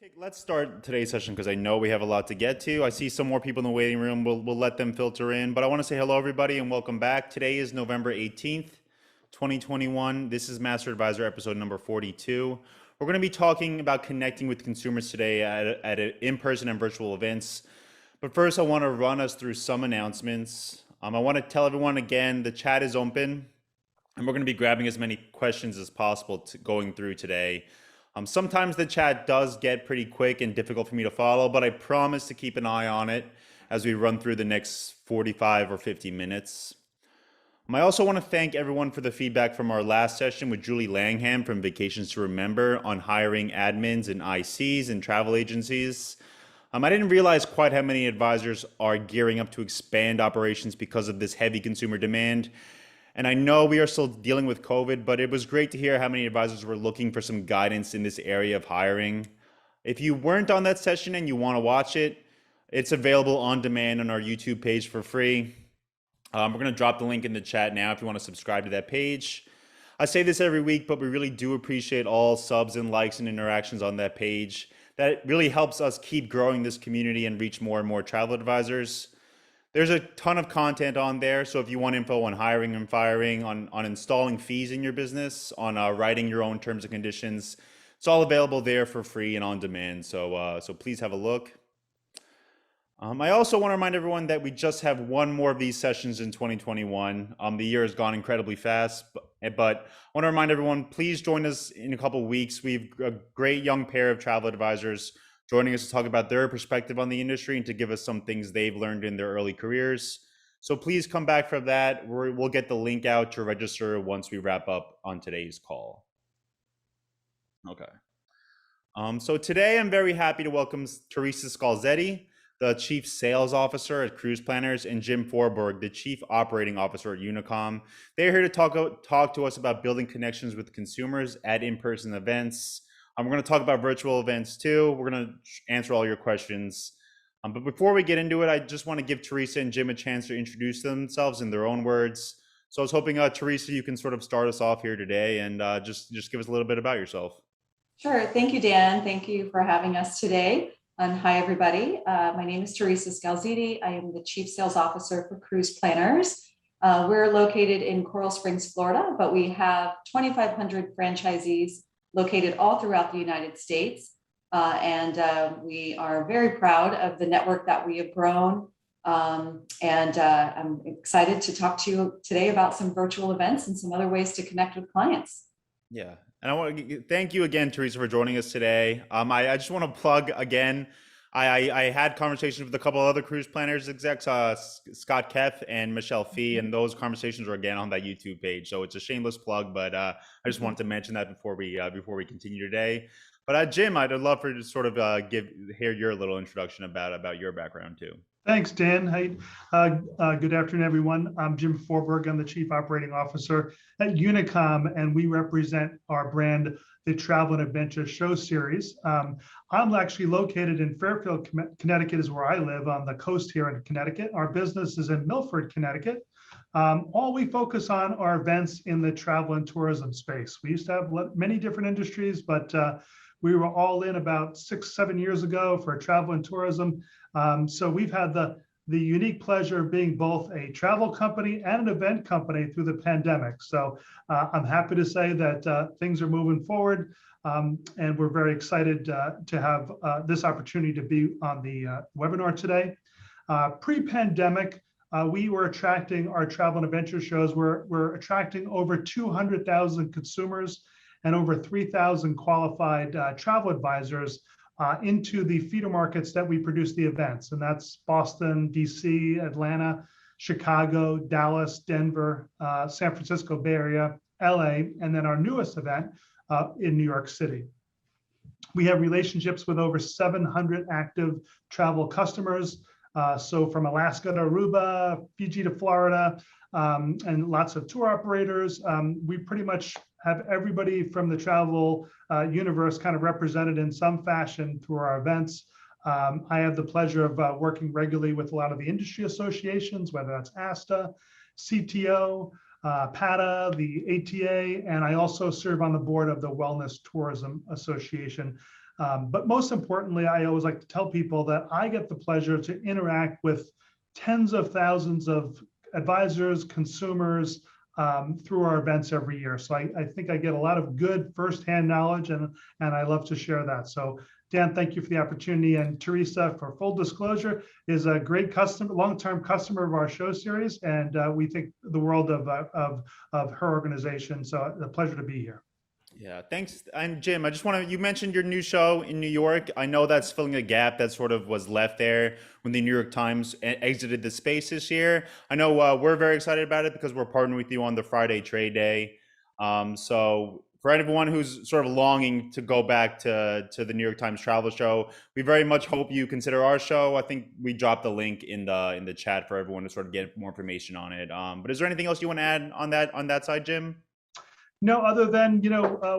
Okay, let's start today's session because I know we have a lot to get to. I see some more people in the waiting room. We'll let them filter in. But I want to say hello, everybody, and welcome back. Today is November 18th, 2021. This is Master Advisor episode number 42. We're going to be talking about connecting with consumers today at in-person and virtual events. But first, I want to run us through some announcements. I want to tell everyone again, the chat is open, and we're going to be grabbing as many questions as possible going through today. Sometimes the chat does get pretty quick and difficult for me to follow, but I promise to keep an eye on it as we run through the next 45 or 50 minutes. I also want to thank everyone for the feedback from our last session with Julie Langham from Vacations to Remember on hiring admins and ICs and travel agencies. I didn't realize quite how many advisors are gearing up to expand operations because of this heavy consumer demand. And I know we are still dealing with COVID, but it was great to hear how many advisors were looking for some guidance in this area of hiring. If you weren't on that session and you want to watch it, it's available on demand on our YouTube page for free. We're going to drop the link in the chat now if you want to subscribe to that page. I say this every week, but we really do appreciate all subs and likes and interactions on that page. That really helps us keep growing this community and reach more and more travel advisors. There's a ton of content on there. So if you want info on hiring and firing, on installing fees in your business, on writing your own terms and conditions, it's all available there for free and on demand. So please have a look. I also want to remind everyone that we just have one more of these sessions in 2021. The year has gone incredibly fast, but I want to remind everyone, please join us in a couple of weeks. We've a great young pair of travel advisors joining us to talk about their perspective on the industry and to give us some things they've learned in their early careers. So please come back for that. We'll get the link out to register once we wrap up on today's call. Okay. So today I'm very happy to welcome Teresa Scalzidi, the Chief Sales Officer at Cruise Planners, and Jim Forberg, the Chief Operating Officer at Unicom. They're here to talk to us about building connections with consumers at in-person events. We're going to talk about virtual events too. We're going to answer all your questions. But before we get into it, I just want to give Teresa and Jim a chance to introduce themselves in their own words. So I was hoping, Teresa, you can sort of start us off here today and just give us a little bit about yourself. Sure. Thank you, Dan. Thank you for having us today. And hi, everybody. My name is Teresa Scalzidi. I am the Chief Sales Officer for Cruise Planners. We're located in Coral Springs, Florida, but we have 2,500 franchisees located all throughout the United States. We are very proud of the network that we have grown. I'm excited to talk to you today about some virtual events and some other ways to connect with clients. Yeah. And I want to thank you again, Teresa, for joining us today. I just want to plug again. I had conversations with a couple other Cruise Planners execs, Scott Keff and Michelle Fee, and those conversations are again on that YouTube page. So it's a shameless plug, but I just wanted to mention that before we continue today. But Jim, I'd love for you to sort of hear your little introduction about your background too. Thanks, Dan. Hey, good afternoon, everyone. I'm Jim Forberg. I'm the Chief Operating Officer at Unicom, and we represent our brand, the Travel and Adventure Show Series. I'm actually located in Fairfield, Connecticut is where I live on the coast here in Connecticut. Our business is in Milford, Connecticut. All we focus on are events in the travel and tourism space. We used to have many different industries, but we were all in about 6-7 years ago for travel and tourism. So we've had the unique pleasure of being both a travel company and an event company through the pandemic. So I'm happy to say that things are moving forward, and we're very excited to have this opportunity to be on the webinar today. Pre-pandemic, we were attracting our travel and adventure shows. We're attracting over 200,000 consumers and over 3,000 qualified travel advisors into the feeder markets that we produce the events. And that's Boston, DC, Atlanta, Chicago, Dallas, Denver, San Francisco Bay Area, LA, and then our newest event in New York City. We have relationships with over 700 active travel customers. So from Alaska to Aruba, Fiji to Florida, and lots of tour operators. We pretty much have everybody from the travel universe kind of represented in some fashion through our events. I have the pleasure of working regularly with a lot of the industry associations, whether that's ASTA, CTO, PATA, the ATA, and I also serve on the board of the Wellness Tourism Association. But most importantly, I always like to tell people that I get the pleasure to interact with tens of thousands of advisors, consumers, through our events every year. So I think I get a lot of good firsthand knowledge, and I love to share that. So Dan, thank you for the opportunity. And Teresa, for full disclosure, is a great customer, long-term customer of our show series, and we think the world of her organization. So a pleasure to be here. Yeah, thanks. And Jim, I just want to, you mentioned your new show in New York. I know that's filling a gap that sort of was left there when the New York Times exited the space this year. I know we're very excited about it because we're partnering with you on the Friday trade day. So for anyone who's sort of longing to go back to the New York Times travel show, we very much hope you consider our show. I think we dropped the link in the chat for everyone to sort of get more information on it. But is there anything else you want to add on that side, Jim? No, other than,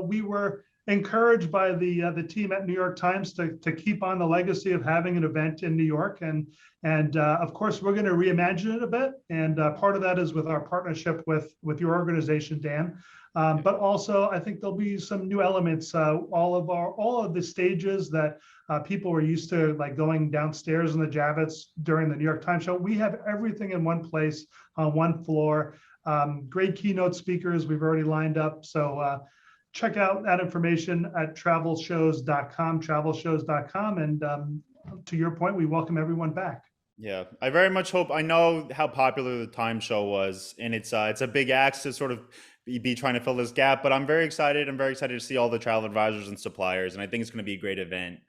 we were encouraged by the team at New York Times to keep on the legacy of having an event in New York, and of course we're going to reimagine it a bit, and part of that is with our partnership with your organization, Dan. But also I think there'll be some new elements. All of the stages that people were used to, like going downstairs in the Javits during the New York Times show, we have everything in one place on one floor. Great keynote speakers we've already lined up. So check out that information at travelshows.com. And to your point, we welcome everyone back. Yeah, I very much hope. I know how popular the Time Show was, and it's a big ask to sort of be trying to fill this gap. But I'm very excited. I'm very excited to see all the travel advisors and suppliers, and I think it's going to be a great event.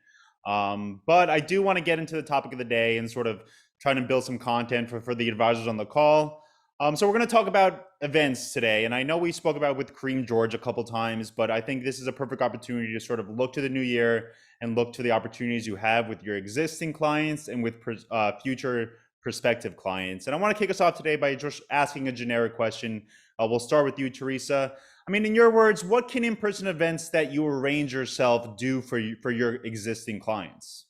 But I do want to get into the topic of the day and sort of trying to build some content for the advisors on the call. So we're going to talk about events today, and I know we spoke about with Cream George a couple times, but I think this is a perfect opportunity to sort of look to the new year and look to the opportunities you have with your existing clients and with future prospective clients. And I want to kick us off today by just asking a generic question. We'll start with you, Teresa. I mean, in your words, what can in-person events that you arrange yourself do for your existing clients?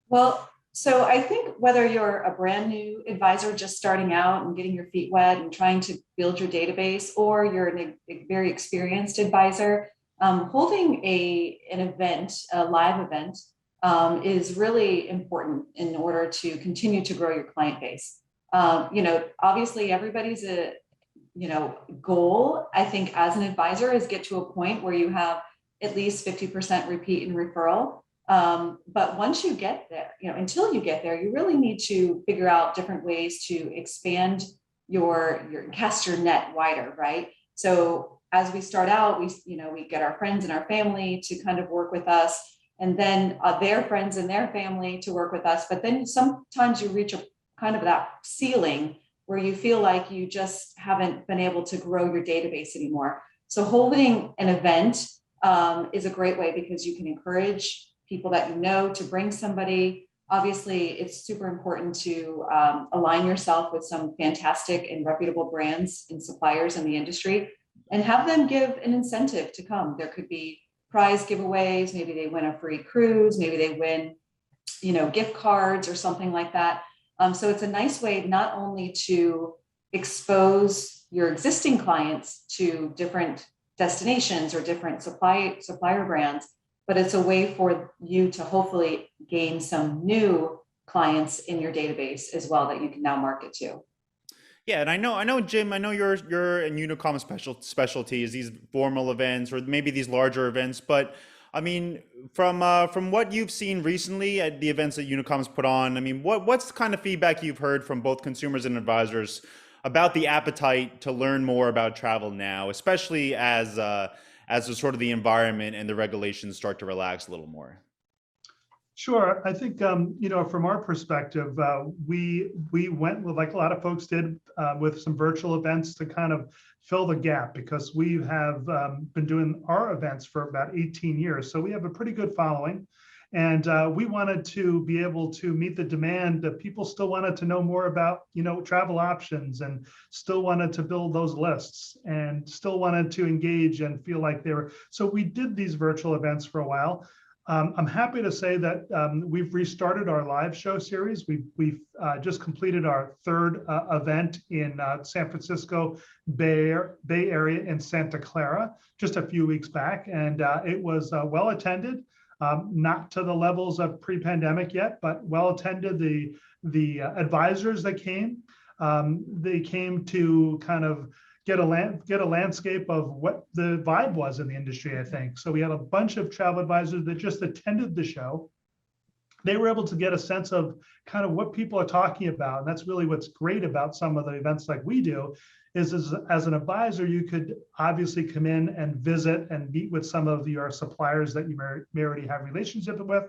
Well, so I think whether you're a brand new advisor just starting out and getting your feet wet and trying to build your database, or you're a very experienced advisor, holding an event, a live event, is really important in order to continue to grow your client base. Obviously everybody's goal, I think, as an advisor is get to a point where you have at least 50% repeat and referral. But once you get there, until you get there, you really need to figure out different ways to expand your cast your net wider, right? So as we start out, we get our friends and our family to kind of work with us, and then their friends and their family to work with us. But then sometimes you reach a kind of that ceiling where you feel like you just haven't been able to grow your database anymore. So holding an event is a great way, because you can encourage people that you know to bring somebody. Obviously, it's super important to align yourself with some fantastic and reputable brands and suppliers in the industry, and have them give an incentive to come. There could be prize giveaways. Maybe they win a free cruise. Maybe they win, gift cards or something like that. So it's a nice way not only to expose your existing clients to different destinations or different supplier brands, but it's a way for you to hopefully gain some new clients in your database as well that you can now market to. Yeah, and I know, Jim. I know your and Unicom's specialty is these formal events or maybe these larger events. But I mean, from what you've seen recently at the events that Unicom's put on, I mean, what's the kind of feedback you've heard from both consumers and advisors about the appetite to learn more about travel now, especially as the sort of the environment and the regulations start to relax a little more? Sure. I think, from our perspective, we went with, like a lot of folks did, with some virtual events to kind of fill the gap, because we have been doing our events for about 18 years. So we have a pretty good following. And we wanted to be able to meet the demand that people still wanted to know more about, travel options, and still wanted to build those lists, and still wanted to engage and feel like they were. So we did these virtual events for a while. I'm happy to say that we've restarted our live show series. We've just completed our third event in San Francisco Bay Area in Santa Clara just a few weeks back, and it was well attended. Not to the levels of pre-pandemic yet, but well attended. The advisors that came, they came to kind of get a landscape of what the vibe was in the industry, I think. So we had a bunch of travel advisors that just attended the show. They were able to get a sense of kind of what people are talking about. And that's really what's great about some of the events like we do is as an advisor, you could obviously come in and visit and meet with some of your suppliers that you may already have relationships with.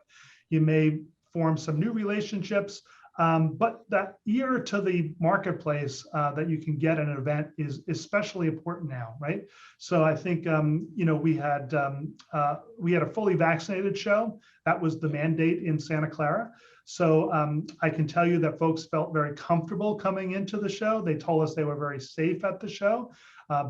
You may form some new relationships, but that ear to the marketplace that you can get at an event is especially important now, right? So I think we had a fully vaccinated show. That was the mandate in Santa Clara. So I can tell you that folks felt very comfortable coming into the show. They told us they were very safe at the show,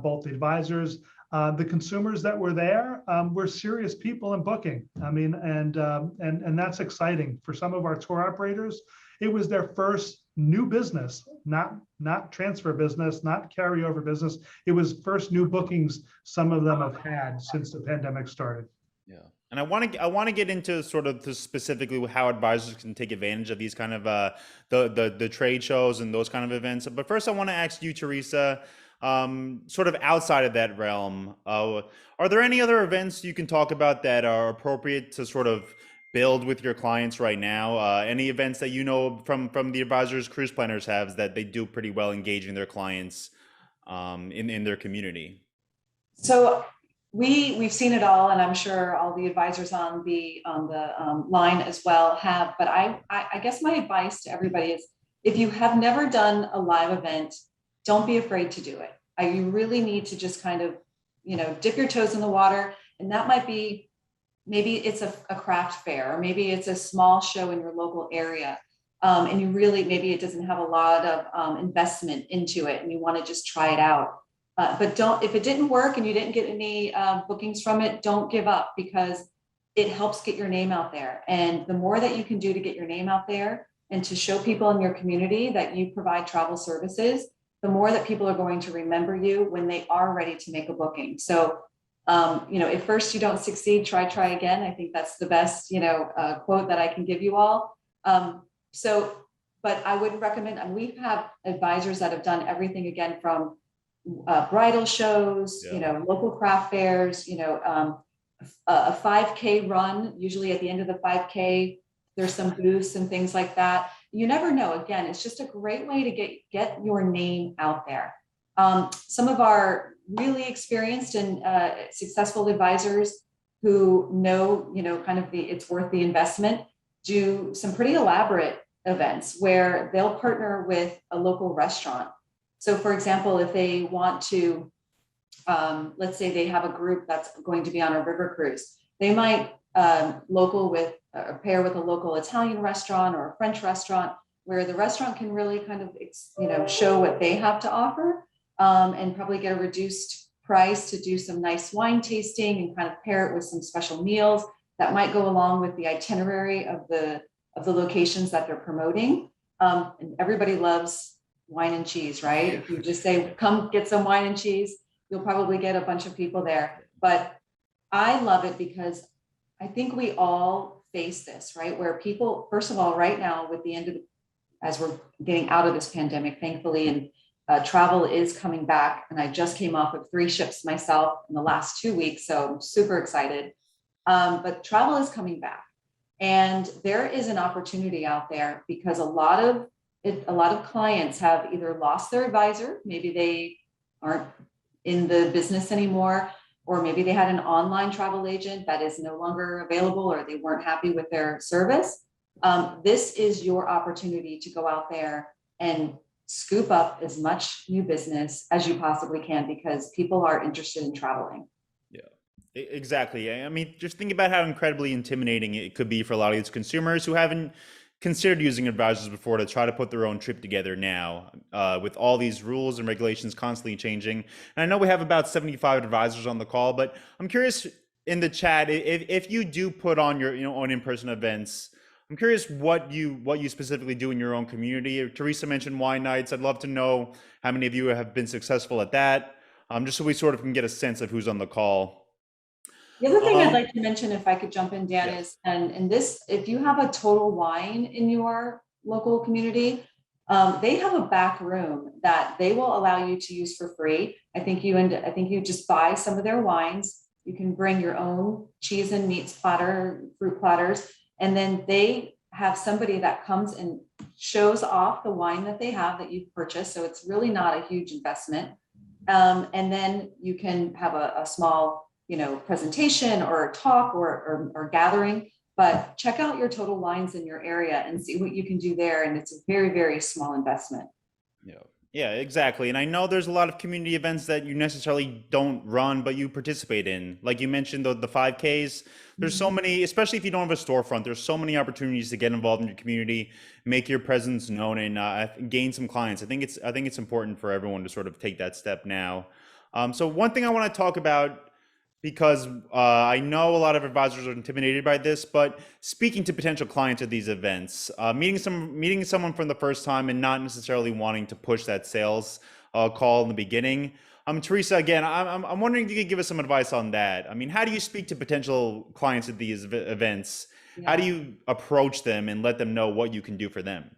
both the advisors. The consumers that were there were serious people in booking. I mean, and that's exciting for some of our tour operators. It was their first new business, not transfer business, not carryover business. It was first new bookings some of them have had since the pandemic started. Yeah. And I want to get into sort of specifically how advisors can take advantage of these kind of the trade shows and those kind of events. But first, I want to ask you, Teresa, sort of outside of that realm, are there any other events you can talk about that are appropriate to sort of build with your clients right now? Any events that you know from the advisors cruise planners have that they do pretty well engaging their clients in their community? So we've seen it all, and I'm sure all the advisors on the line as well have. But I guess my advice to everybody is, if you have never done a live event, don't be afraid to do it. You really need to just kind of, dip your toes in the water, and that might be, maybe it's a craft fair, or maybe it's a small show in your local area, and you really, maybe it doesn't have a lot of investment into it, and you want to just try it out. But if it didn't work and you didn't get any bookings from it, don't give up, because it helps get your name out there. And the more that you can do to get your name out there and to show people in your community that you provide travel services, the more that people are going to remember you when they are ready to make a booking. So, if first you don't succeed, try again. I think that's the best, quote that I can give you all. But I would recommend, and we have advisors that have done everything, again, from bridal shows, local craft fairs, a 5K run. Usually at the end of the 5K, there's some booths and things like that. You never know. Again, it's just a great way to get your name out there. Some of our really experienced and successful advisors who know, kind of it's worth the investment, do some pretty elaborate events where they'll partner with a local restaurant. So for example, if they want to, let's say they have a group that's going to be on a river cruise, they might pair with a local Italian restaurant or a French restaurant, where the restaurant can really kind of, show what they have to offer, and probably get a reduced price to do some nice wine tasting and kind of pair it with some special meals that might go along with the itinerary of the locations that they're promoting. And everybody loves wine and cheese, right? If you just say, come get some wine and cheese, you'll probably get a bunch of people there. But I love it because I think we all face this, right? Where people, first of all, right now with the as we're getting out of this pandemic, thankfully, and travel is coming back. And I just came off of 3 ships myself in the last 2 weeks, so I'm super excited. But travel is coming back. And there is an opportunity out there, because a lot of clients have either lost their advisor, maybe they aren't in the business anymore, or maybe they had an online travel agent that is no longer available, or they weren't happy with their service. This is your opportunity to go out there and scoop up as much new business as you possibly can, because people are interested in traveling. Yeah, exactly. I mean, just think about how incredibly intimidating it could be for a lot of these consumers who haven't considered using advisors before to try to put their own trip together now, with all these rules and regulations constantly changing. And I know we have about 75 advisors on the call, but I'm curious in the chat, if you do put on your own in-person events, I'm curious what you specifically do in your own community. Teresa mentioned wine nights. I'd love to know how many of you have been successful at that, just so we sort of can get a sense of who's on the call. The other thing I'd Um, like to mention, if I could jump in, Dan, yes. is, and this, if you have a Total Wine in your local community, they have a back room that they will allow you to use for free. I think you just buy some of their wines. You can bring your own cheese and meats platter, fruit platters, and then they have somebody that comes and shows off the wine that they have that you've purchased. So it's really not a huge investment. And then you can have a small, presentation or talk or gathering, but check out your Total Wines in your area and see what you can do there. And it's a very, very small investment. Yeah. Yeah, exactly. And I know there's a lot of community events that you necessarily don't run, but you participate in. Like you mentioned, the 5Ks, there's so Mhm. many, especially if you don't have a storefront, there's so many opportunities to get involved in your community, make your presence known and gain some clients. I think it's important for everyone to sort of take that step now. So one thing I want to talk about because I know a lot of advisors are intimidated by this, but speaking to potential clients at these events, meeting someone for the first time and not necessarily wanting to push that sales call in the beginning. Teresa, again, I'm wondering if you could give us some advice on that. I mean, how do you speak to potential clients at these events? How do Yeah. you approach them and let them know what you can do for them?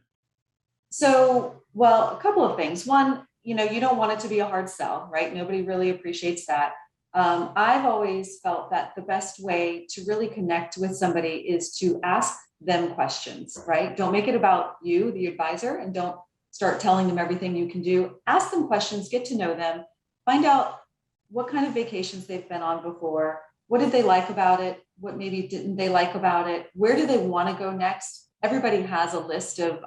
So, well, a couple of things. One, you don't want it to be a hard sell, right? Nobody really appreciates that. I've always felt that the best way to really connect with somebody is to ask them questions, right? Don't make it about you, the advisor, and don't start telling them everything you can do. Ask them questions, get to know them, find out what kind of vacations they've been on before. What did they like about it? What maybe didn't they like about it? Where do they want to go next? Everybody has a list of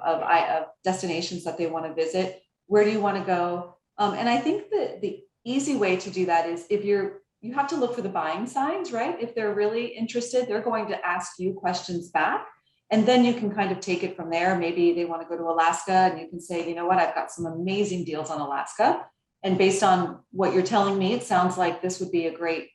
destinations that they want to visit. Where do you want to go? And I think that the easy way to do that is if you have to look for the buying signs, right? If they're really interested, they're going to ask you questions back. And then you can kind of take it from there. Maybe they want to go to Alaska and you can say, you know what, I've got some amazing deals on Alaska. And based on what you're telling me, it sounds like this would be a great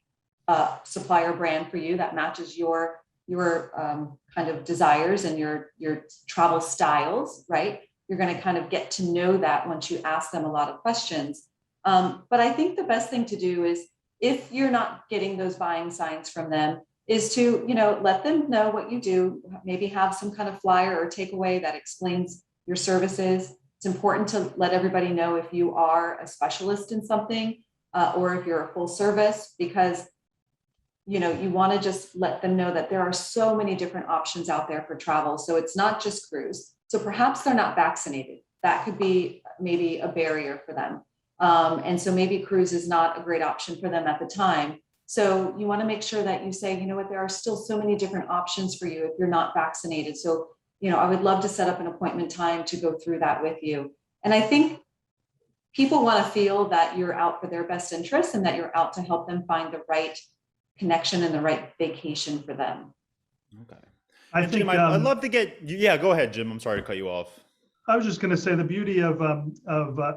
supplier brand for you that matches your kind of desires and your travel styles, right? You're going to kind of get to know that once you ask them a lot of questions. But I think the best thing to do is if you're not getting those buying signs from them, is to let them know what you do. Maybe have some kind of flyer or takeaway that explains your services. It's important to let everybody know if you are a specialist in something or if you're a full service, because you want to just let them know that there are so many different options out there for travel. So it's not just cruise. So perhaps they're not vaccinated. That could be maybe a barrier for them. And so maybe cruise is not a great option for them at the time. So you want to make sure that you say, you know what, there are still so many different options for you if you're not vaccinated. So, I would love to set up an appointment time to go through that with you. And I think people want to feel that you're out for their best interests and that you're out to help them find the right connection and the right vacation for them. Okay. I And Jim, think I'd love to get, yeah, go ahead, Jim. I'm sorry to cut you off. I was just going to say the beauty of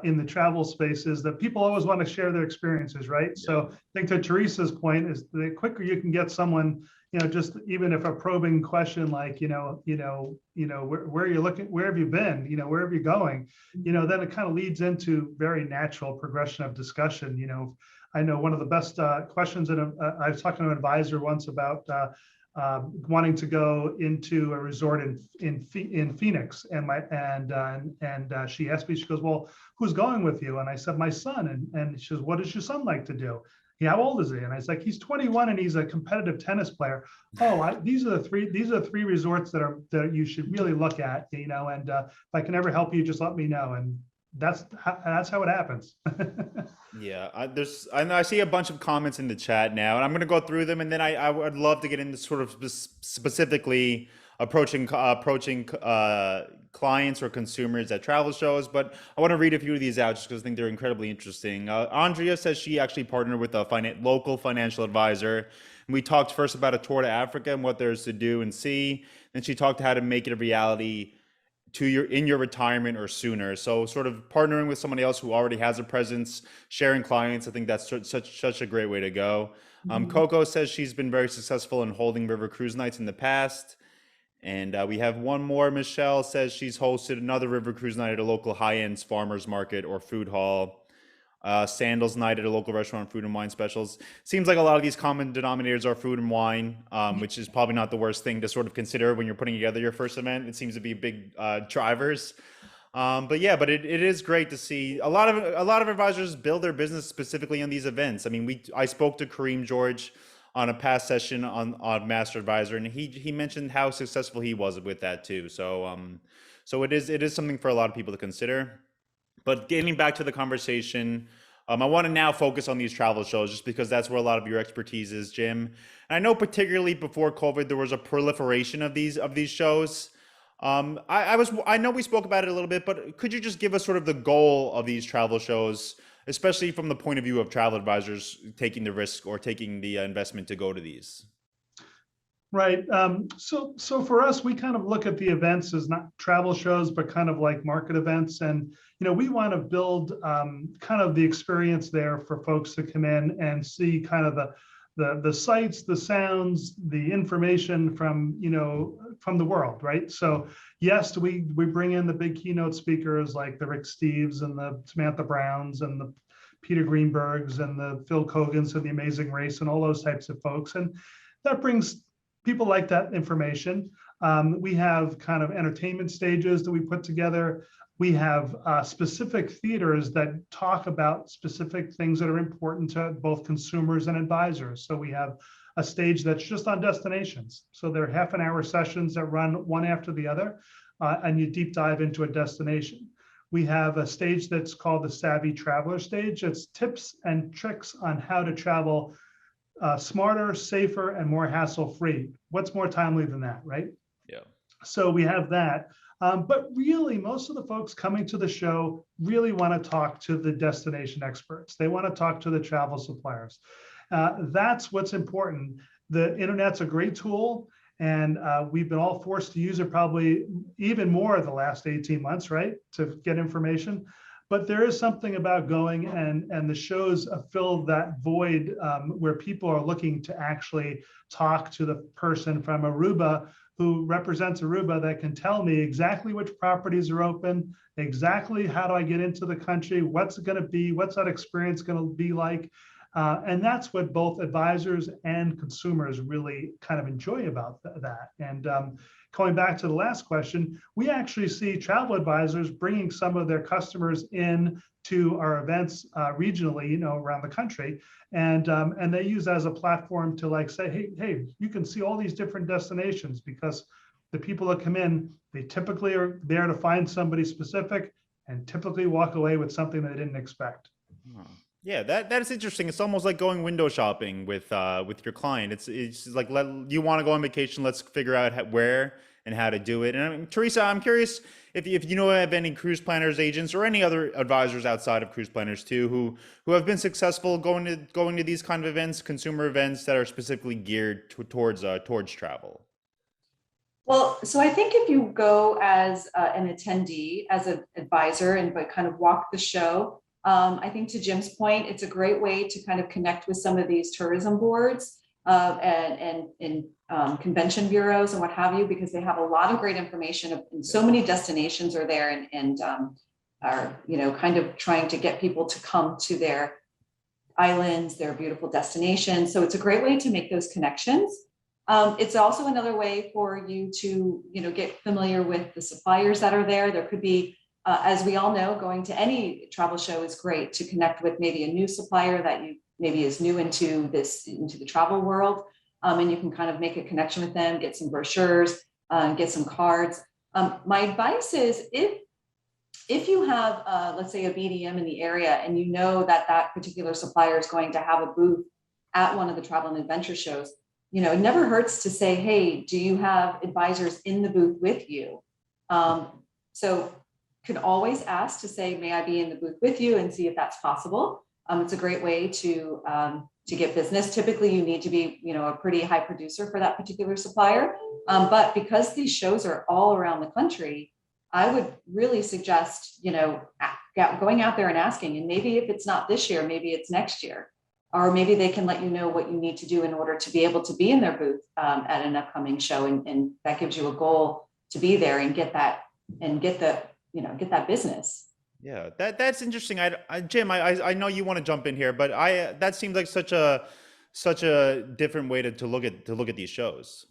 in the travel space is that people always want to share their experiences, right? Yeah. So I think to Teresa's point is the quicker you can get someone, just even if a probing question like, where are you looking, where have you been, where have you going, then it kind of leads into very natural progression of discussion. I know one of the best questions, and I was talking to an advisor once about wanting to go into a resort in Phoenix, and she asked me, she goes, "Well, who's going with you?" And I said, "My son." And she goes, "What does your son like to do?" "Yeah, how old is he?" And I was like, "He's 21 and he's a competitive tennis player." "Oh, these are the three resorts that you should really look at, and if I can ever help you, just let me know." And that's how it happens. Yeah, I see a bunch of comments in the chat now, and I'm going to go through them, and then I would love to get into sort of specifically approaching clients or consumers at travel shows. But I want to read a few of these out just because I think they're incredibly interesting. Andrea says she actually partnered with a local financial advisor, and we talked first about a tour to Africa and what there's to do and see. Then she talked how to make it a reality in your retirement or sooner. So sort of partnering with somebody else who already has a presence, sharing clients. I think that's such a great way to go. Mhm. Coco says she's been very successful in holding river cruise nights in the past. And we have one more. Michelle says she's hosted another river cruise night at a local high-end farmers market or food hall. sandals night at a local restaurant, food and wine specials. Seems like a lot of these common denominators are food and wine, which is probably not the worst thing to sort of consider when you're putting together your first event. It seems to be big drivers. But yeah, but it is great to see a lot of advisors build their business specifically on these events. I mean, I spoke to Kareem George on a past session on MasterAdvisor, and he mentioned how successful he was with that too. So it is something for a lot of people to consider. But getting back to the conversation, I want to now focus on these travel shows just because that's where a lot of your expertise is, Jim. And I know particularly before COVID, there was a proliferation of these shows. I know we spoke about it a little bit, but could you just give us sort of the goal of these travel shows, especially from the point of view of travel advisors taking the risk or taking the investment to go to these? Right. So for us, we kind of look at the events as not travel shows, but kind of like market events. And, we want to build kind of the experience there for folks to come in and see kind of the sights, the sounds, the information from, from the world, right? So yes, we bring in the big keynote speakers like the Rick Steves and the Samantha Browns and the Peter Greenbergs and the Phil Cogans and the Amazing Race and all those types of folks. And that brings people like that information. We have kind of entertainment stages that we put together. We have specific theaters that talk about specific things that are important to both consumers and advisors. So we have a stage that's just on destinations. So they're half-an-hour sessions that run one after the other, and you deep dive into a destination. We have a stage that's called the Savvy Traveler stage. It's tips and tricks on how to travel smarter, safer, and more hassle-free. What's more timely than that, right? Yeah. So we have that. But really, most of the folks coming to the show really want to talk to the destination experts. They want to talk to the travel suppliers. That's what's important. The internet's a great tool, and we've been all forced to use it probably even more the last 18 months, right, to get information. But there is something about going and the shows fill that void where people are looking to actually talk to the person from Aruba who represents Aruba that can tell me exactly which properties are open, exactly how do I get into the country, what's it going to be, what's that experience going to be like. And that's what both advisors and consumers really kind of enjoy about that. And going back to the last question, we actually see travel advisors bringing some of their customers in to our events regionally, around the country, and they use that as a platform to like say, hey, you can see all these different destinations because the people that come in, they typically are there to find somebody specific and typically walk away with something they didn't expect. Yeah, that is interesting. It's almost like going window shopping with your client. It's like you want to go on vacation. Let's figure out where and how to do it. And I mean, Teresa, I'm curious if you know of any cruise planners agents or any other advisors outside of cruise planners too who have been successful going to these kind of events, consumer events that are specifically geared towards travel. Well, so I think if you go as an attendee, as an advisor, and but kind of walk the show, I think to Jim's point, it's a great way to kind of connect with some of these tourism boards and convention bureaus and what have you, because they have a lot of great information and so many destinations are there and are, kind of trying to get people to come to their islands, their beautiful destinations. So it's a great way to make those connections. It's also another way for you to, get familiar with the suppliers that are there. There could be, as we all know, going to any travel show is great to connect with maybe a new supplier that you maybe is new into the travel world. And you can kind of make a connection with them, get some brochures, get some cards. My advice is if you have, let's say, a BDM in the area and you know that particular supplier is going to have a booth at one of the travel and adventure shows, it never hurts to say, hey, do you have advisors in the booth with you? So could always ask to say, may I be in the booth with you, and see if that's possible. It's a great way to get business. Typically, you need to be, a pretty high producer for that particular supplier. But because these shows are all around the country, I would really suggest, going out there and asking. And maybe if it's not this year, maybe it's next year, or maybe they can let you know what you need to do in order to be able to be in their booth at an upcoming show, and that gives you a goal to be there and get that business. Yeah, that's interesting. Jim, I know you want to jump in here, but that seems like such a different way to look at these shows.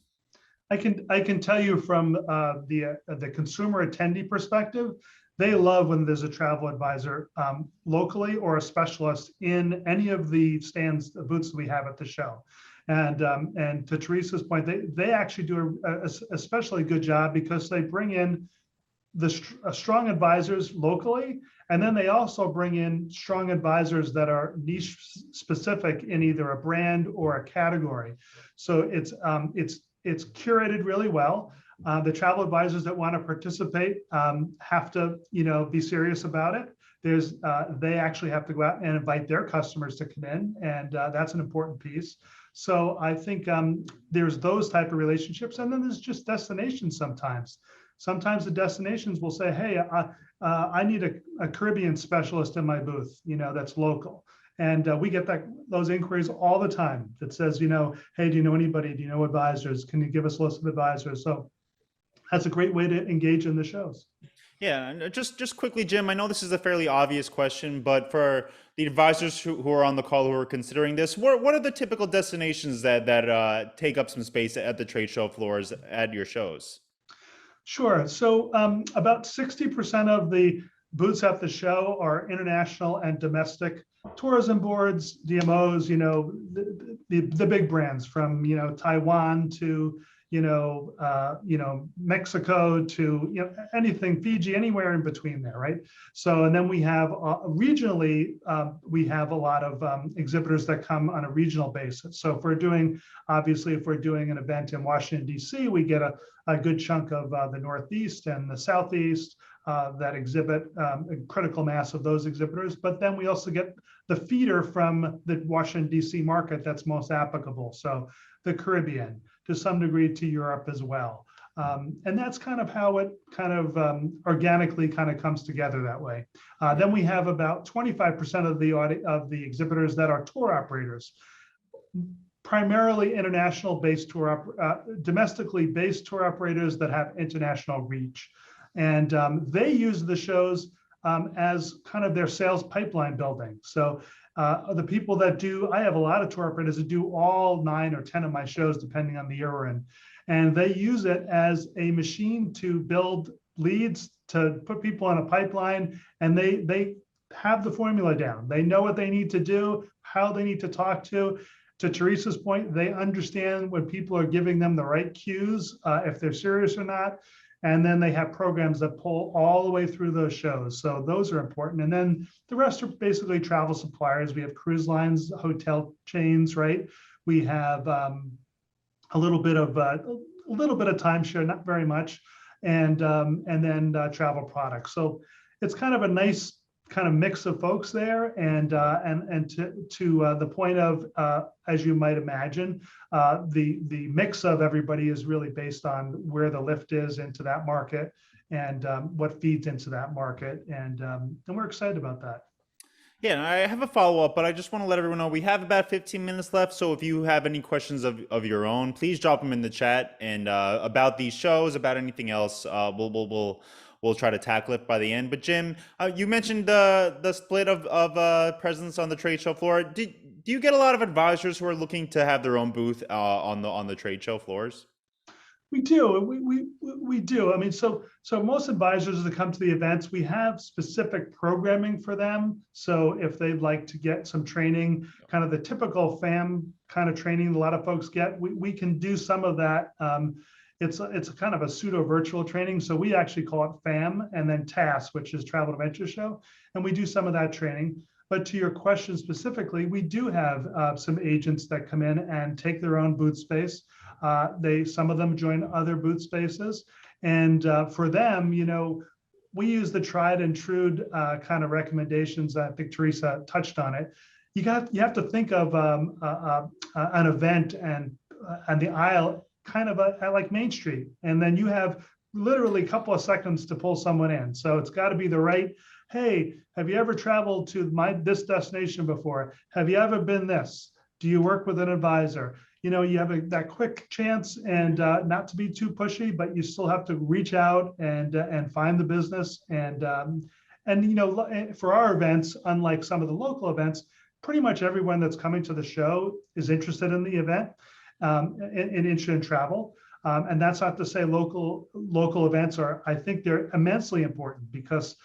I can tell you from the consumer attendee perspective, they love when there's a travel advisor locally or a specialist in any of the stands, the booths that we have at the show. And to Teresa's point, they actually do a especially good job because they bring in the strong advisors locally, and then they also bring in strong advisors that are niche specific in either a brand or a category. So it's curated really well. The travel advisors that want to participate have to, be serious about it. They actually have to go out and invite their customers to come in, and that's an important piece. So I think there's those type of relationships, and then there's just destinations sometimes. Sometimes the destinations will say, hey, I need a Caribbean specialist in my booth, that's local. And we get those inquiries all the time that says, hey, do you know anybody? Do you know advisors? Can you give us a list of advisors? So that's a great way to engage in the shows. Yeah, and just quickly, Jim, I know this is a fairly obvious question, but for the advisors who are on the call who are considering this, what are the typical destinations that take up some space at the trade show floors at your shows? Sure. So about 60% of the booths at the show are international and domestic tourism boards, DMOs, the big brands from, Taiwan to, Mexico to, anything, Fiji, anywhere in between there, right? So, and then we have regionally, we have a lot of exhibitors that come on a regional basis. So if we're doing an event in Washington, DC, we get a good chunk of the Northeast and the Southeast that exhibit a critical mass of those exhibitors. But then we also get the feeder from the Washington, DC market that's most applicable. So the Caribbean, to some degree to Europe as well. And that's kind of how it kind of organically kind of comes together that way. Then we have about 25% of the exhibitors that are tour operators, primarily domestically based tour operators that have international reach. And they use the shows as kind of their sales pipeline building. So the people that I have a lot of tour operators that do all 9 or 10 of my shows, depending on the year we're in. And they use it as a machine to build leads, to put people on a pipeline, and they have the formula down. They know what they need to do, how they need to talk to. To Teresa's point, they understand when people are giving them the right cues, if they're serious or not. And then they have programs that pull all the way through those shows. So those are important. And then the rest are basically travel suppliers. We have cruise lines, hotel chains, right? We have a little bit of timeshare, not very much, and then travel products. So it's kind of a nice kind of mix of folks there, and to the point of, as you might imagine, the mix of everybody is really based on where the lift is into that market and what feeds into that market, and we're excited about that. Yeah, and I have a follow-up, but I just want to let everyone know we have about 15 minutes left. So if you have any questions of your own, please drop them in the chat. And about these shows, about anything else, we'll try to tackle it by the end. But Jim, you mentioned the split of presence on the trade show floor. Do you get a lot of advisors who are looking to have their own booth on the trade show floors? We do. We do. I mean, so most advisors that come to the events, we have specific programming for them. So if they'd like to get some training, kind of the typical FAM kind of training a lot of folks get, we can do some of that. It's a kind of a pseudo virtual training. So we actually call it FAM, and then TAS, which is Travel Adventure Show. And we do some of that training. But to your question specifically, we do have some agents that come in and take their own booth space. Some of them join other booth spaces. And for them, we use the tried and true kind of recommendations. I think Teresa touched on it. You have to think of an event and the aisle kind of like Main Street. And then you have literally a couple of seconds to pull someone in. So it's got to be the right, hey, have you ever traveled to this destination before? Have you ever been this? Do you work with an advisor? You have that quick chance, and not to be too pushy, but you still have to reach out and find the business and And, for our events, unlike some of the local events, pretty much everyone that's coming to the show is interested in the event, and interested in travel. And that's not to say local events are, I think they're immensely important because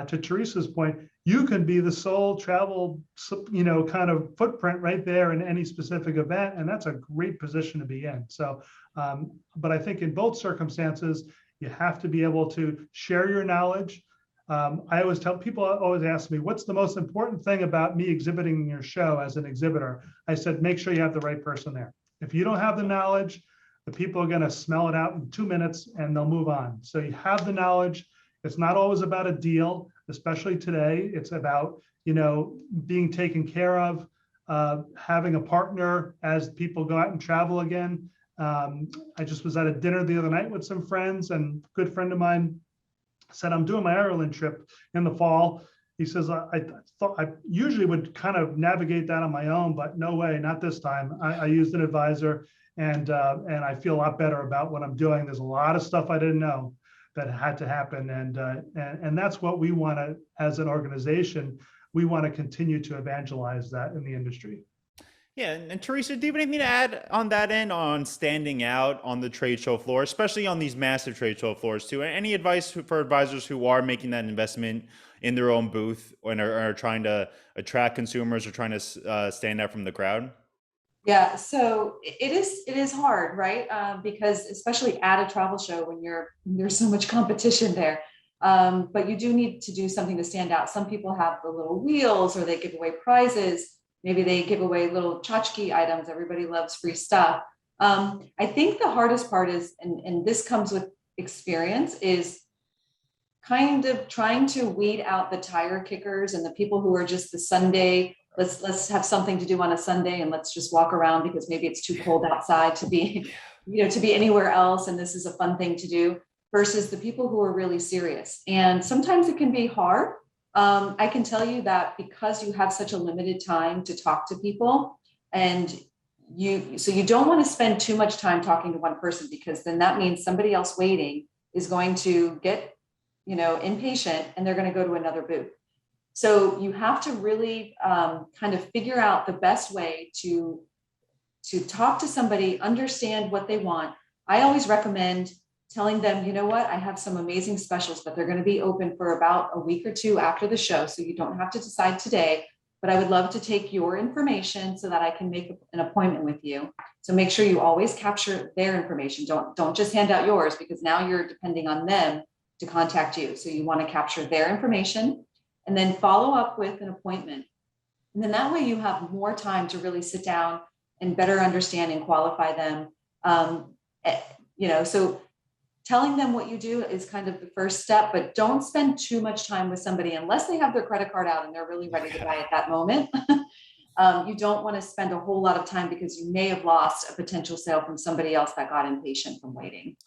to Teresa's point, you can be the sole travel, kind of footprint right there in any specific event. And that's a great position to be in. So, but I think in both circumstances, you have to be able to share your knowledge. I always tell people, always ask me, what's the most important thing about me exhibiting in your show as an exhibitor? I said, make sure you have the right person there. If you don't have the knowledge, the people are going to smell it out in 2 minutes and they'll move on. So you have the knowledge. It's not always about a deal, especially today. It's about, being taken care of, having a partner as people go out and travel again. I just was at a dinner the other night with some friends, and a good friend of mine said, I'm doing my Ireland trip in the fall. He says, I thought I usually would kind of navigate that on my own, but no way, not this time. I used an advisor, and I feel a lot better about what I'm doing. There's a lot of stuff I didn't know that had to happen. And that's what we want to, as an organization, we want to continue to evangelize that in the industry. Yeah, and Teresa, do you have anything to add on that end on standing out on the trade show floor, especially on these massive trade show floors too? Any advice for advisors who are making that investment in their own booth and are trying to attract consumers or trying to stand out from the crowd? Yeah, so it is hard, right? Because especially at a travel show when there's so much competition there. But you do need to do something to stand out. Some people have the little wheels, or they give away prizes. Maybe they give away little tchotchke items. Everybody loves free stuff. I think the hardest part is, and this comes with experience, is kind of trying to weed out the tire kickers and the people who are just the Sunday, let's have something to do on a Sunday and let's just walk around because maybe it's too cold outside to be, to be anywhere else. And this is a fun thing to do, versus the people who are really serious. And sometimes it can be hard. I can tell you that because you have such a limited time to talk to people, and you don't want to spend too much time talking to one person, because then that means somebody else waiting is going to get, impatient, and they're going to go to another booth. So you have to really kind of figure out the best way to talk to somebody, understand what they want. I always recommend telling them, you know what, I have some amazing specials, but they're going to be open for about a week or two after the show. So you don't have to decide today, but I would love to take your information so that I can make an appointment with you. So make sure you always capture their information. Don't just hand out yours, because now you're depending on them to contact you. So you want to capture their information and then follow up with an appointment. And then that way you have more time to really sit down and better understand and qualify them. So telling them what you do is kind of the first step, but don't spend too much time with somebody unless they have their credit card out and they're really ready to buy at that moment. You don't want to spend a whole lot of time, because you may have lost a potential sale from somebody else that got impatient from waiting.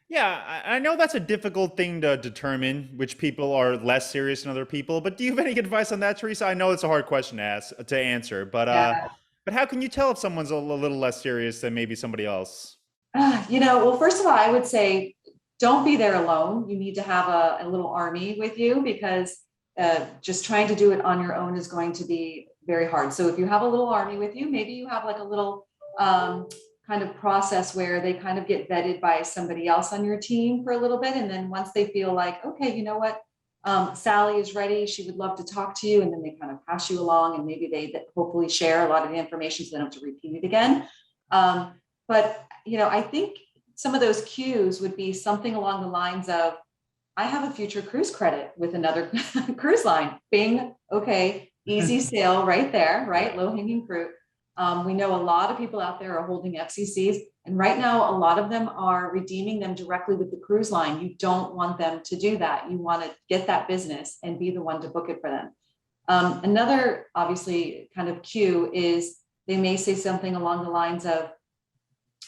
Yeah, I know that's a difficult thing to determine, which people are less serious than other people. But do you have any advice on that, Teresa? I know it's a hard question to answer, but Yeah. but how can you tell if someone's a little less serious than maybe somebody else? Well, first of all, I would say don't be there alone. You need to have a little army with you, because just trying to do it on your own is going to be very hard. So if you have a little army with you, maybe you have like a little kind of process where they kind of get vetted by somebody else on your team for a little bit. And then once they feel like, okay, you know what, Sally is ready, she would love to talk to you. And then they kind of pass you along, and maybe they hopefully share a lot of the information so they don't have to repeat it again. But I think some of those cues would be something along the lines of, I have a future cruise credit with another cruise line. Bing, okay, easy sale right there, right? Low hanging fruit. We know a lot of people out there are holding FCCs, and right now a lot of them are redeeming them directly with the cruise line. You don't want them to do that. You want to get that business and be the one to book it for them. Another obviously kind of cue is they may say something along the lines of,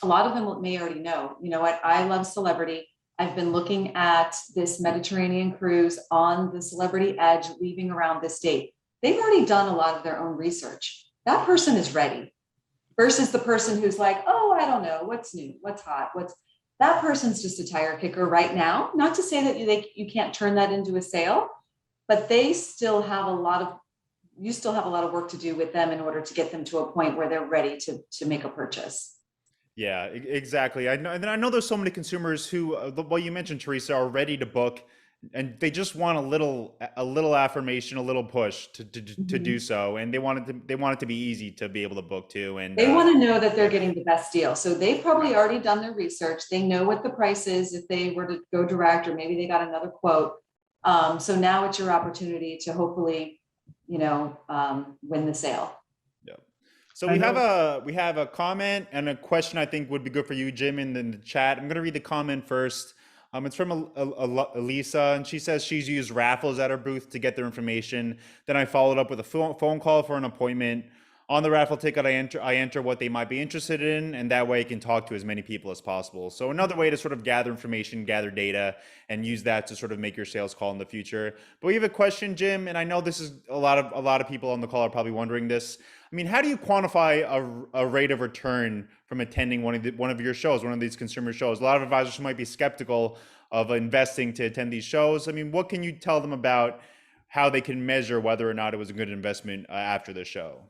a lot of them may already know, you know what, I love celebrity. I've been looking at this Mediterranean cruise on the Celebrity Edge leaving around this date. They've already done a lot of their own research. That person is ready, versus the person who's like, oh, I don't know, what's new, what's hot, that person's just a tire kicker right now. Not to say that you can't turn that into a sale, but they still have a lot of, you still have a lot of work to do with them in order to get them to a point where they're ready to make a purchase. Yeah, exactly. I know, and I know there's so many consumers who, well, you mentioned Teresa, are ready to book, and they just want a little affirmation, a little push to do Mhm. so, and they want it to be easy to be able to book to, and They want to know that they're yeah, getting the best deal. So they've probably yeah, already done their research. They know what the price is if they were to go direct, or maybe they got another quote. So now it's your opportunity to hopefully, win the sale. yeah. So I know. we have a comment and a question I think would be good for you, Jim, in the chat. I'm going to read the comment first. It's from Elisa, and she says she's used raffles at her booth to get their information. Then I followed up with a phone call for an appointment. On the raffle ticket, I enter what they might be interested in, and that way I can talk to as many people as possible. So another way to sort of gather information, gather data, and use that to sort of make your sales call in the future. But we have a question, Jim, and I know this is a lot of people on the call are probably wondering this. I mean, how do you quantify a rate of return from attending one of your shows, one of these consumer shows? A lot of advisors who might be skeptical of investing to attend these shows. I mean, what can you tell them about how they can measure whether or not it was a good investment after the show?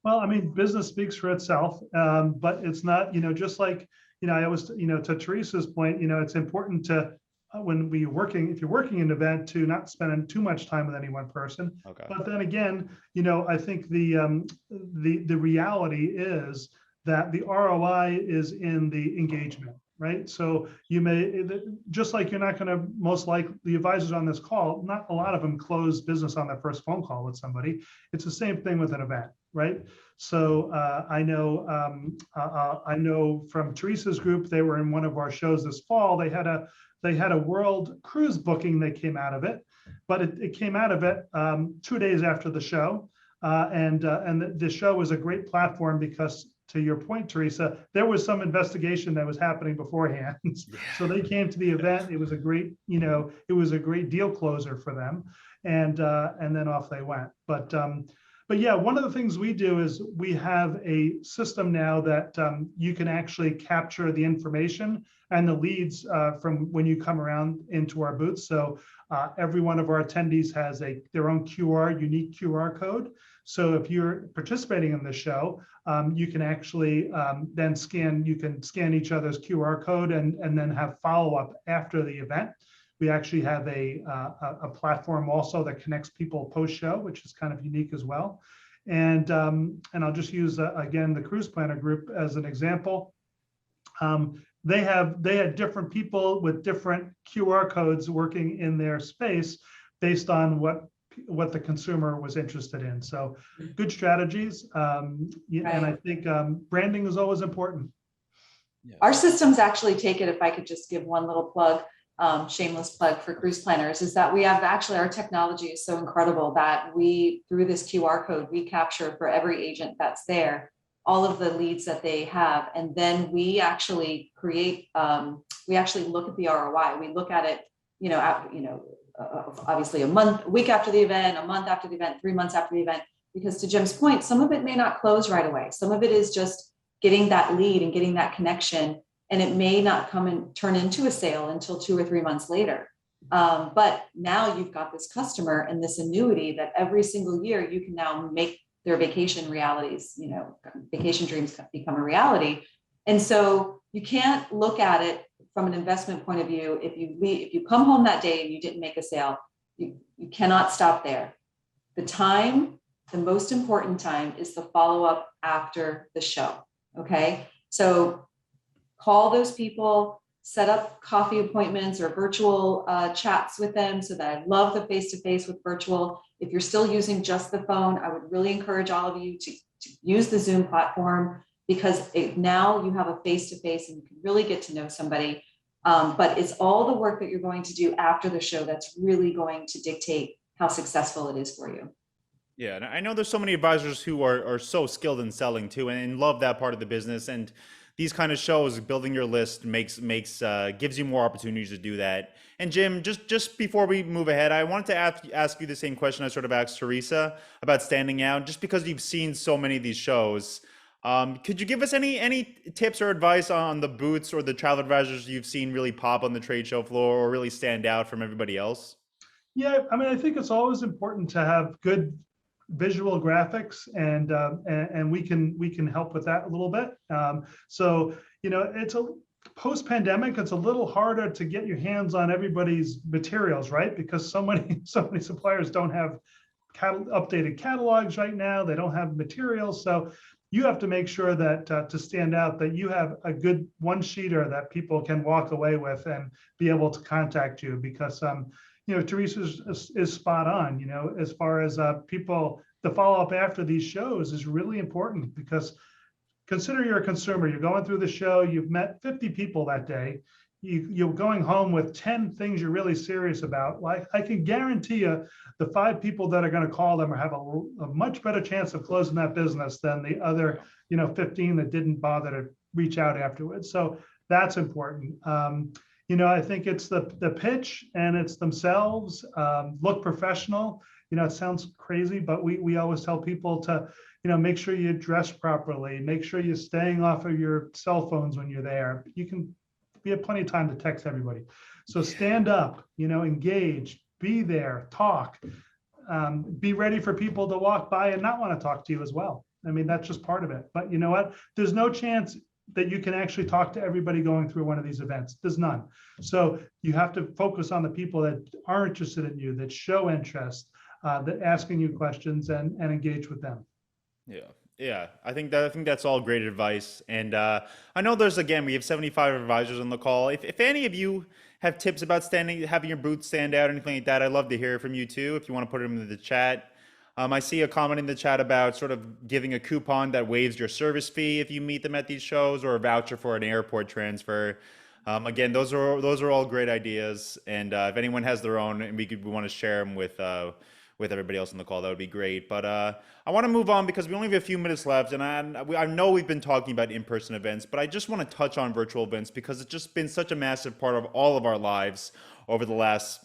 Well, I mean, business speaks for itself, but it's not, just like, I always, to Teresa's point, it's important to, when we working, if you're working an event, to not spend too much time with any one person. Okay. But then again, I think the reality is that the ROI is in the engagement, right? So you may, just like you're not going to, most likely the advisors on this call, not a lot of them close business on their first phone call with somebody. It's the same thing with an event, right? So I know from Teresa's group, they were in one of our shows this fall. They had a world cruise booking that came out of it, but it came out of it 2 days after the show, and the show was a great platform because, to your point, Teresa, there was some investigation that was happening beforehand. Yeah. So they came to the event. It was a great, it was a great deal closer for them, and then off they went. But yeah, one of the things we do is we have a system now that you can actually capture the information and the leads from when you come around into our booth. So every one of our attendees has their own unique QR code. So if you're participating in the show, you can actually then scan each other's QR code and then have follow-up after the event. We actually have a platform also that connects people post-show, which is kind of unique as well. And I'll just use again the Cruise Planner Group as an example. They had different people with different QR codes working in their space based on what the consumer was interested in. So good strategies, Right. and I think branding is always important. Yeah. Our systems actually take it, if I could just give one little plug, shameless plug for cruise planners, is that we have actually, our technology is so incredible that we, through this QR code, we capture for every agent that's there all of the leads that they have. And then we actually create, we actually look at the ROI. We look at it, obviously a week after the event, a month after the event, 3 months after the event, because to Jim's point, some of it may not close right away. Some of it is just getting that lead and getting that connection, and it may not come and turn into a sale until 2 or 3 months later. But now you've got this customer and this annuity that every single year you can now make their vacation realities, vacation dreams become a reality. And so you can't look at it from an investment point of view. If you come home that day and you didn't make a sale, you cannot stop there. The most important time is the follow-up after the show. Okay. So call those people, set up coffee appointments or virtual chats with them. So that I love the face-to-face with virtual. If you're still using just the phone, I would really encourage all of you to use the Zoom platform, because now you have a face-to-face and you can really get to know somebody. But it's all the work that you're going to do after the show that's really going to dictate how successful it is for you. Yeah, and I know there's so many advisors who are so skilled in selling too, and love that part of the business. And these kind of shows, building your list gives you more opportunities to do that. And Jim, just before we move ahead, I wanted to ask you the same question I sort of asked Teresa about standing out. Just because you've seen so many of these shows, could you give us any tips or advice on the booths or the travel advisors you've seen really pop on the trade show floor or really stand out from everybody else? Yeah, I mean, I think it's always important to have good visual graphics, and we can help with that a little bit. So it's a post-pandemic, it's a little harder to get your hands on everybody's materials, right? Because so many so many suppliers don't have updated catalogs right now. They don't have materials, so you have to make sure that to stand out, that you have a good one-sheeter that people can walk away with and be able to contact you. Because Teresa is spot on. As far as people, the follow-up after these shows is really important, because consider you're a consumer, you're going through the show, you've met 50 people that day, you're going home with 10 things you're really serious about. Like, I can guarantee you the 5 people that are going to call them have a much better chance of closing that business than the other 15 that didn't bother to reach out afterwards. So that's important. I think it's the pitch, and it's themselves. Look professional. It sounds crazy, but we always tell people to make sure you dress properly, make sure you're staying off of your cell phones when you're there. We have plenty of time to text everybody. So stand up, engage, be there, talk, be ready for people to walk by and not want to talk to you as well. I mean, that's just part of it. But you know what? There's no chance that you can actually talk to everybody going through one of these events. There's none. So you have to focus on the people that are interested in you, that show interest, that asking you questions, and engage with them. Yeah. Yeah, I think that's all great advice. And I know we have 75 advisors on the call. If any of you have tips about having your booth stand out or anything like that, I'd love to hear from you too, if you want to put them in the chat. I see a comment in the chat about sort of giving a coupon that waives your service fee if you meet them at these shows, or a voucher for an airport transfer. Again, those are all great ideas. And if anyone has their own and we want to share them with everybody else on the call, that would be great. But I want to move on because we only have a few minutes left, and I know we've been talking about in-person events, but I just want to touch on virtual events because it's just been such a massive part of all of our lives over the last,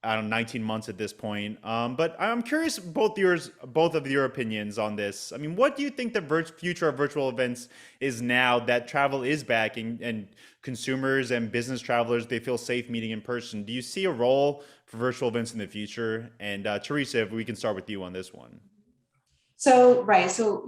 I don't know, 19 months at this point. But I'm curious both of your opinions on this. I mean, what do you think the future of virtual events is now that travel is back, and consumers and business travelers, they feel safe meeting in person? Do you see a role for virtual events in the future? And Teresa, if we can start with you on this one. So, right. So,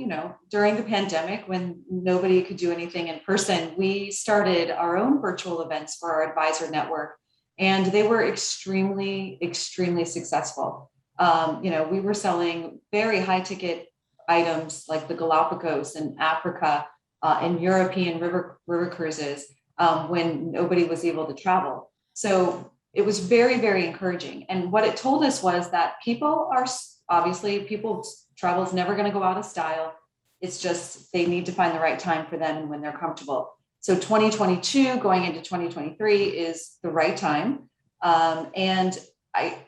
during the pandemic, when nobody could do anything in person, we started our own virtual events for our advisor network, and they were extremely, extremely successful. We were selling very high ticket items like the Galapagos and Africa and European river cruises when nobody was able to travel. So it was very, very encouraging. And what it told us was that people travel is never going to go out of style. It's just they need to find the right time for them and when they're comfortable. So 2022 going into 2023 is the right time. And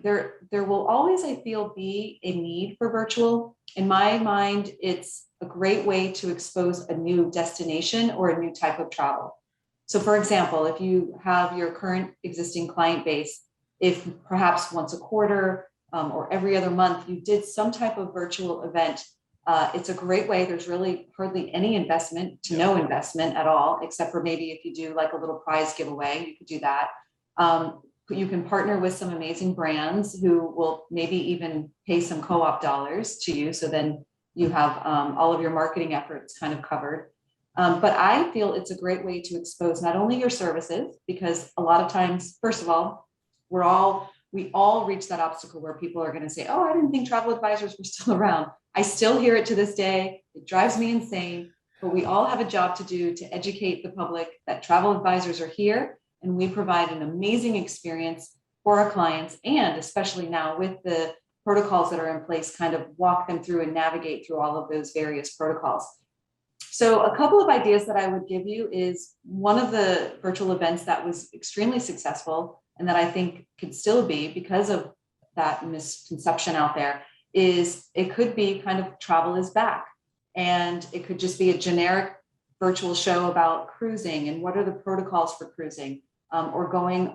there will always, I feel, be a need for virtual. In my mind, it's a great way to expose a new destination or a new type of travel. So for example, if you have your current existing client base, if perhaps once a quarter or every other month you did some type of virtual event, it's a great way. There's really hardly any investment to no investment at all, except for maybe if you do like a little prize giveaway, you could do that. You can partner with some amazing brands who will maybe even pay some co-op dollars to you. So then you have all of your marketing efforts kind of covered. But I feel it's a great way to expose not only your services, because a lot of times, first of all, we all reach that obstacle where people are going to say, oh, I didn't think travel advisors were still around. I still hear it to this day. It drives me insane, but we all have a job to do to educate the public that travel advisors are here, and we provide an amazing experience for our clients, and especially now with the protocols that are in place, kind of walk them through and navigate through all of those various protocols. So a couple of ideas that I would give you is one of the virtual events that was extremely successful and that I think could still be because of that misconception out there is it could be kind of travel is back. And it could just be a generic virtual show about cruising and what are the protocols for cruising, or going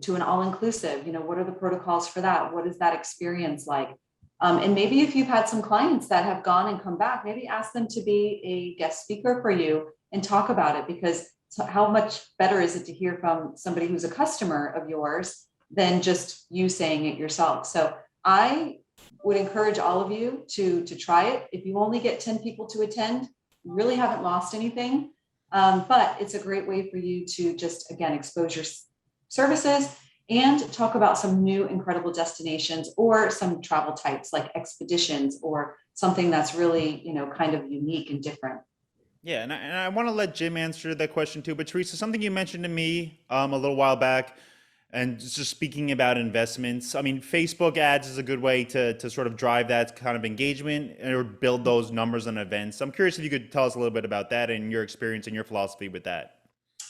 to an all-inclusive, what are the protocols for that? What is that experience like? And maybe if you've had some clients that have gone and come back, maybe ask them to be a guest speaker for you and talk about it, because how much better is it to hear from somebody who's a customer of yours than just you saying it yourself. So I would encourage all of you to try it. If you only get 10 people to attend, you really haven't lost anything. But it's a great way for you to just, again, expose your services and talk about some new incredible destinations or some travel types like expeditions or something that's really, kind of unique and different. Yeah, and I want to let Jim answer that question too. But Teresa, something you mentioned to me a little while back, and just speaking about investments. I mean, Facebook ads is a good way to sort of drive that kind of engagement or build those numbers on events. I'm curious if you could tell us a little bit about that and your experience and your philosophy with that.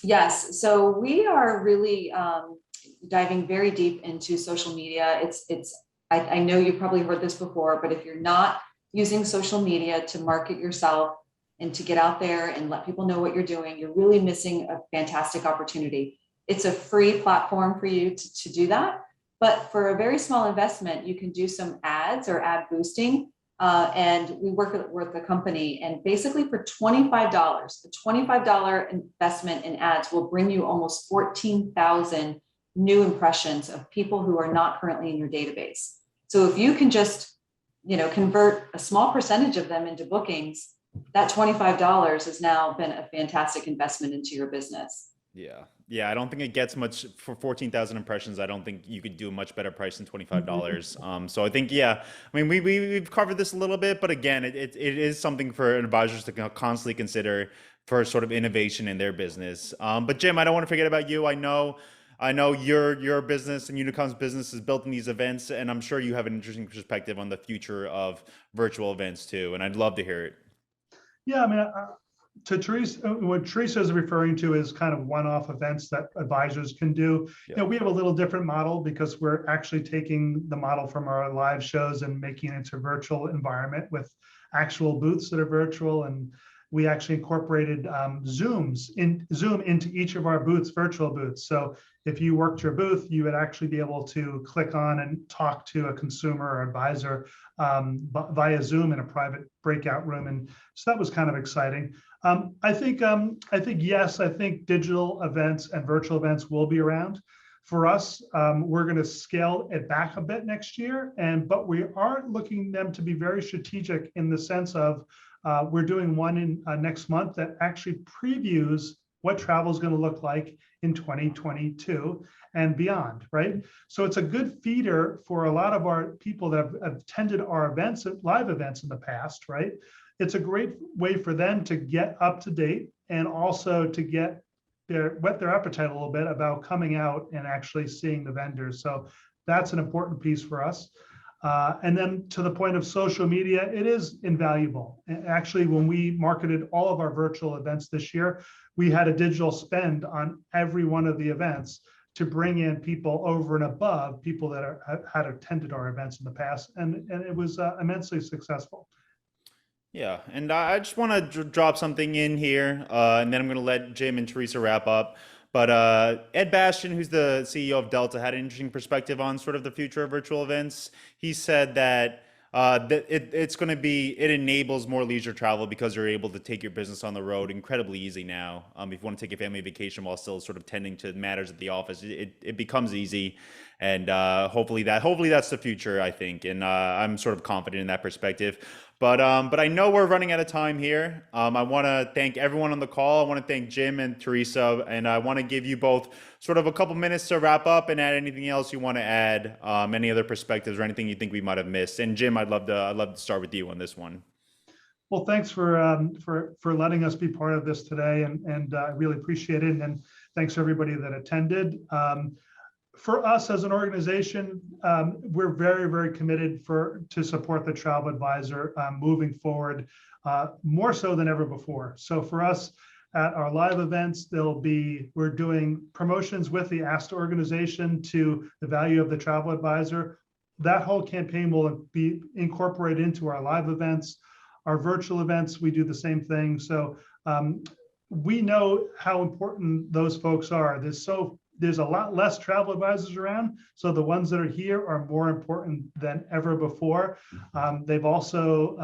Yes, so we are really diving very deep into social media. I know you've probably heard this before, but if you're not using social media to market yourself and to get out there and let people know what you're doing, you're really missing a fantastic opportunity. It's a free platform for you to do that. But for a very small investment, you can do some ads or ad boosting. And we work with the company, and basically for $25, a $25 investment in ads will bring you almost 14,000 new impressions of people who are not currently in your database. So if you can just, convert a small percentage of them into bookings, that $25 has now been a fantastic investment into your business. Yeah. Yeah, I don't think it gets much for 14,000 impressions. I don't think you could do a much better price than $25. So I think, yeah, I mean, we've covered this a little bit, but again, it is something for advisors to constantly consider for sort of innovation in their business. But Jim, I don't want to forget about you. I know your business and Unicom's business is built in these events, and I'm sure you have an interesting perspective on the future of virtual events too, and I'd love to hear it. Yeah, I mean, to Teresa, what Teresa is referring to is kind of one-off events that advisors can do. Yeah. We have a little different model because we're actually taking the model from our live shows and making it into a virtual environment with actual booths that are virtual. And we actually incorporated Zoom into each of our booths, virtual booths. So if you worked your booth, you would actually be able to click on and talk to a consumer or advisor via Zoom in a private breakout room. And so that was kind of exciting. I think yes, I think digital events and virtual events will be around. For us, we're going to scale it back a bit next year, but we are looking them to be very strategic in the sense of we're doing one in next month that actually previews what travel is going to look like in 2022 and beyond, right? So it's a good feeder for a lot of our people that have attended our events, live events in the past, right? It's a great way for them to get up to date and also to get whet their appetite a little bit about coming out and actually seeing the vendors. So that's an important piece for us. And then to the point of social media, it is invaluable. Actually, when we marketed all of our virtual events this year, we had a digital spend on every one of the events to bring in people over and above people that had attended our events in the past. And it was immensely successful. Yeah, and I just want to drop something in here, and then I'm going to let Jim and Teresa wrap up. But Ed Bastian, who's the CEO of Delta, had an interesting perspective on sort of the future of virtual events. He said that it enables more leisure travel because you're able to take your business on the road incredibly easy now. If you want to take a family vacation while still sort of tending to matters at the office, it becomes easy. And hopefully that's the future, I think. And I'm sort of confident in that perspective. But I know we're running out of time here. I want to thank everyone on the call. I want to thank Jim and Teresa, and I want to give you both sort of a couple minutes to wrap up and add anything else you want to add, any other perspectives or anything you think we might have missed. And Jim, I'd love to start with you on this one. Well, thanks for letting us be part of this today, and I really appreciate it. And thanks to everybody that attended. For us as an organization, we're very, very committed to support the Travel Advisor moving forward, more so than ever before. So for us at our live events, we're doing promotions with the ASTA organization to the value of the Travel Advisor. That whole campaign will be incorporated into our live events. Our virtual events, we do the same thing. So we know how important those folks are. There's a lot less travel advisors around, so the ones that are here are more important than ever before. They've also,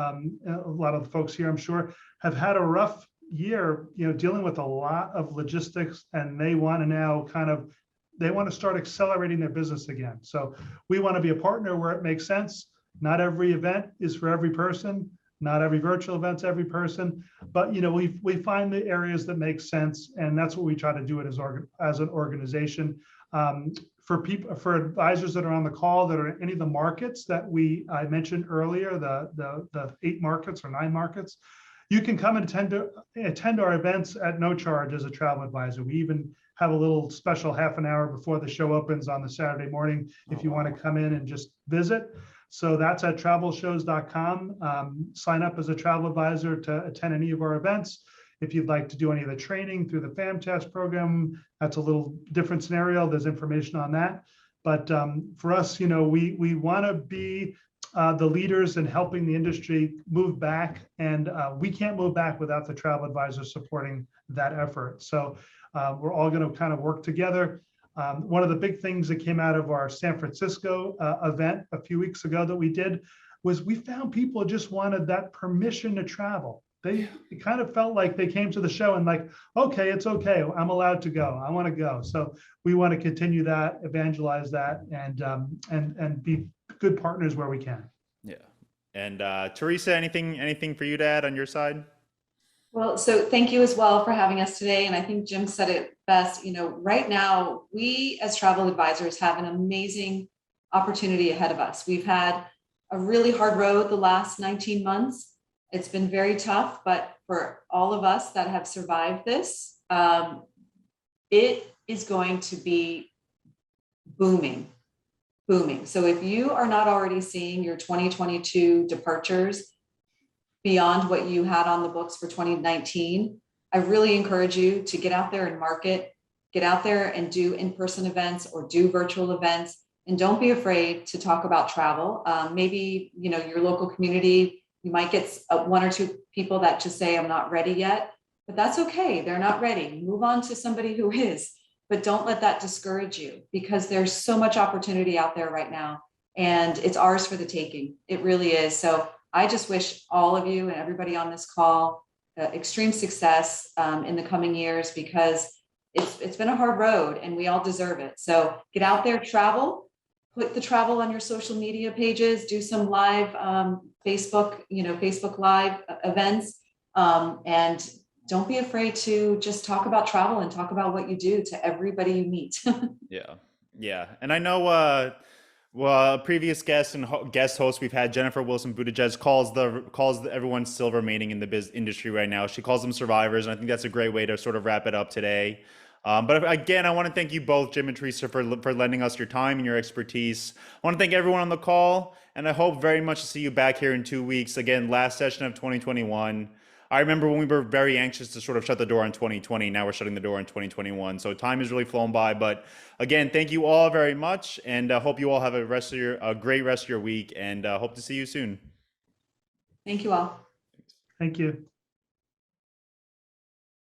a lot of the folks here, I'm sure, have had a rough year, dealing with a lot of logistics, and they want to now kind of they want to start accelerating their business again. So we want to be a partner where it makes sense. Not every event is for every person. Not every virtual event's every person, but we find the areas that make sense, and that's what we try to do it as an organization. For advisors that are on the call that are in any of the markets that I mentioned earlier, the 8 markets or 9 markets, you can come and attend our events at no charge as a travel advisor. We even have a little special half an hour before the show opens on the Saturday morning if you want to come in and just visit. So that's at travelshows.com. Sign up as a travel advisor to attend any of our events. If you'd like to do any of the training through the FAM test program, that's a little different scenario. There's information on that. But for us, we want to be the leaders in helping the industry move back. And we can't move back without the travel advisors supporting that effort. So we're all going to kind of work together. One of the big things that came out of our San Francisco event a few weeks ago that we did was we found people just wanted that permission to travel. It kind of felt like they came to the show and like, okay, it's okay. I'm allowed to go. I want to go. So we want to continue that, evangelize that, and be good partners where we can. Yeah. And Teresa, anything for you to add on your side? Well, so thank you as well for having us today. And I think Jim said it best. Right now, we as travel advisors have an amazing opportunity ahead of us. We've had a really hard road the last 19 months. It's been very tough, but for all of us that have survived this, it is going to be booming. So if you are not already seeing your 2022 departures beyond what you had on the books for 2019, I really encourage you to get out there and market, get out there and do in-person events or do virtual events. And don't be afraid to talk about travel. Maybe, your local community, you might get 1 or 2 people that just say, I'm not ready yet, but that's okay. They're not ready. Move on to somebody who is, but don't let that discourage you, because there's so much opportunity out there right now and it's ours for the taking. It really is. So I just wish all of you and everybody on this call extreme success in the coming years, because it's been a hard road and we all deserve it. So get out there, travel, put the travel on your social media pages, do some live Facebook Live events, and don't be afraid to just talk about travel and talk about what you do to everybody you meet. Yeah. And I know well, previous guest and guest host we've had, Jennifer Wilson Buttigieg, calls everyone silver remaining in the industry right now. She calls them survivors, and I think that's a great way to sort of wrap it up today. But again, I want to thank you both, Jim and Teresa, for lending us your time and your expertise. I want to thank everyone on the call, and I hope very much to see you back here in 2 weeks. Again, last session of 2021. I remember when we were very anxious to sort of shut the door on 2020. Now we're shutting the door in 2021. So time has really flown by. But again, thank you all very much, and I hope you all have a great rest of your week, and hope to see you soon. Thank you all. Thank you.